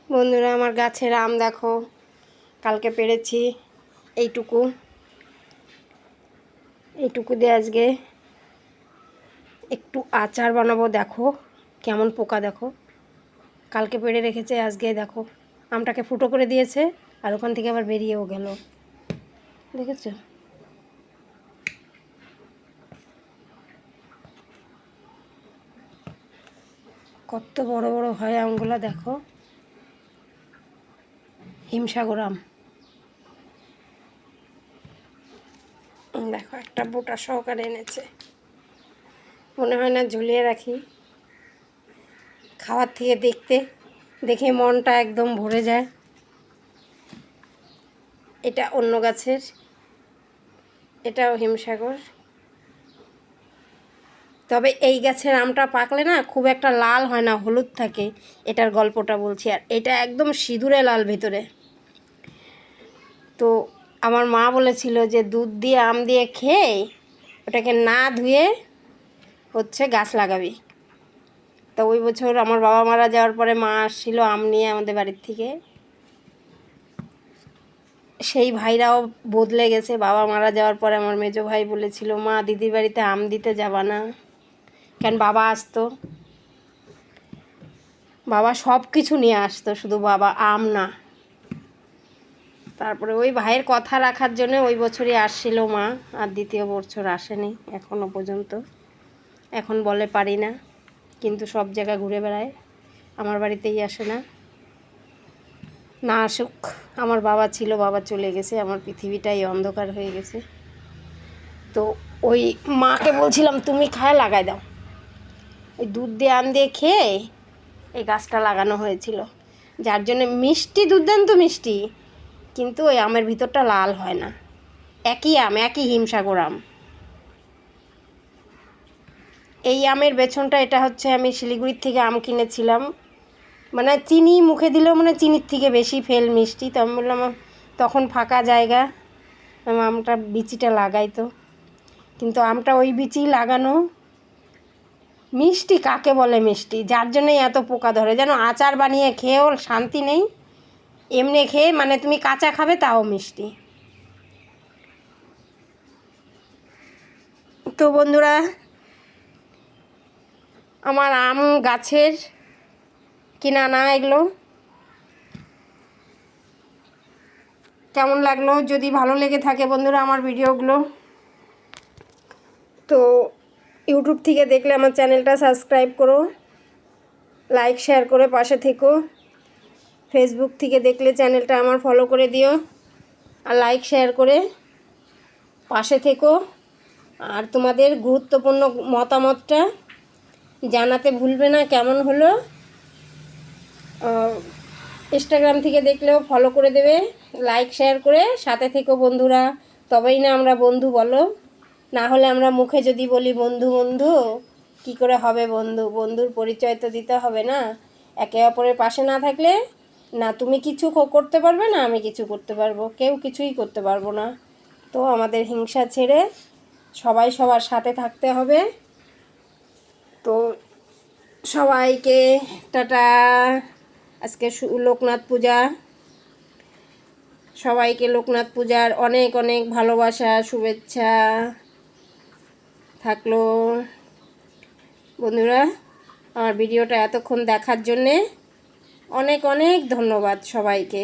বন্ধুরা, আমার গাছের আম দেখো, কালকে পেড়েছি। এইটুকু দিয়ে আজকে একটু আচার বানাবো। দেখো কেমন পোকা, দেখো কালকে পেড়ে রেখেছে, আজকে দেখো আমটাকে ফুটো করে দিয়েছে, আর ওখান থেকে আবার বেরিয়েও গেল। দেখেছো? কত বড় বড় হয় আমগুলো, দেখো হিমসাগর আম। দেখো একটা বোটা সহকারে এনেছে, মনে হয় না ঝুলিয়ে রাখি। খাওয়ার থেকে দেখে মনটা একদম ভরে যায়। এটা অন্য গাছের, এটাও হিমসাগর। তবে এই গাছের আমটা পাকলে না খুব একটা লাল হয় না, হলুদ থাকে। এটার গল্পটা বলছি। আর এটা একদম সিঁদুরে লাল ভেতরে। তো আমার মা বলেছিল যে দুধ দিয়ে আম দিয়ে খেয়ে ওটাকে না ধুয়ে গাছ লাগাবি। তো ওই বছর আমার বাবা মারা যাওয়ার পরে মা আসছিল আম নিয়ে আমাদের বাড়ির থেকে। সেই ভাইরাও বদলে গেছে। বাবা মারা যাওয়ার পরে আমার মেজো ভাই বলেছিল, মা দিদির বাড়িতে আম দিতে যাবা না কেন? বাবা আসতো, বাবা সব কিছু নিয়ে আসতো, শুধু বাবা আম না। তারপরে ওই ভাইয়ের কথা রাখার জন্য ওই বছরই আসছিল মা, আর দ্বিতীয় বছর আসেনি এখনও পর্যন্ত। এখন বলে পারি না, কিন্তু সব জায়গা ঘুরে বেড়ায়, আমার বাড়িতেই আসে না। না আসুক, আমার বাবা ছিল, বাবা চলে গেছে, আমার পৃথিবীটাই অন্ধকার হয়ে গেছে। তো ওই মাকে বলছিলাম তুমি খায় লাগাই দাও। ওই দুধ দিয়ে আম দিয়ে খেয়ে এই গাছটা লাগানো হয়েছিল, যার জন্যে মিষ্টি, দুর্দান্ত মিষ্টি, কিন্তু ওই আমের ভিতরটা লাল হয় না। একই আম, একই হিমসাগর আম। এই আমের বেছনটা, এটা হচ্ছে আমি শিলিগুড়ির থেকে আম কিনেছিলাম। মানে চিনি মুখে দিলেও মানে চিনির থেকে বেশি ফেল মিষ্টি। তো আমি বললাম তখন ফাঁকা জায়গা, আমটা বিচিটা লাগাই। তো কিন্তু আমটা ওই বিচি লাগানো। মিষ্টি কাকে বলে মিষ্টি, যার জন্যই এত পোকা ধরে, যেন আচার বানিয়ে খেয়েও শান্তি নেই। এমনি খেয়ে মানে তুমি কাঁচা খাবে তাও মিষ্টি। তো বন্ধুরা, আমার আম গাছের কিনা না এগুলো কেমন লাগলো? যদি ভালো লেগে থাকে বন্ধুরা আমার ভিডিওগুলো, তো ইউটিউব থেকে দেখলে আমার চ্যানেলটা সাবস্ক্রাইব করো, লাইক শেয়ার করে পাশে থেকো। ফেসবুক থেকে দেখলে চ্যানেলটা আমার ফলো করে দিও, আর লাইক শেয়ার করে পাশে থেকো। আর তোমাদের গুরুত্বপূর্ণ মতামতটা জানাতে ভুলবে না, কেমন হলো। ইনস্টাগ্রাম থেকে দেখলেও ফলো করে দেবে, লাইক শেয়ার করে সাথে থেকো বন্ধুরা। তবেই না আমরা বন্ধু, বলো? না হলে আমরা মুখে যদি বলি বন্ধু বন্ধু, কী করে হবে বন্ধু? বন্ধুর পরিচয় তো দিতে হবে না। একে অপরের পাশে না থাকলে না তুমি কিছু করতে পারবে, না আমি কিছু করতে পারবো, কেউ কিছুই করতে পারবো না। তো আমাদের হিংসা ছেড়ে সবাই সবার সাথে থাকতে হবে। তো সবাইকে টাটা। আজকে লোকনাথ পূজা, সবাইকে লোকনাথ পূজার অনেক অনেক ভালোবাসা, শুভেচ্ছা থাকলো। বন্ধুরা, আমার ভিডিওটা এতক্ষণ দেখার জন্যে অনেক অনেক ধন্যবাদ সবাইকে।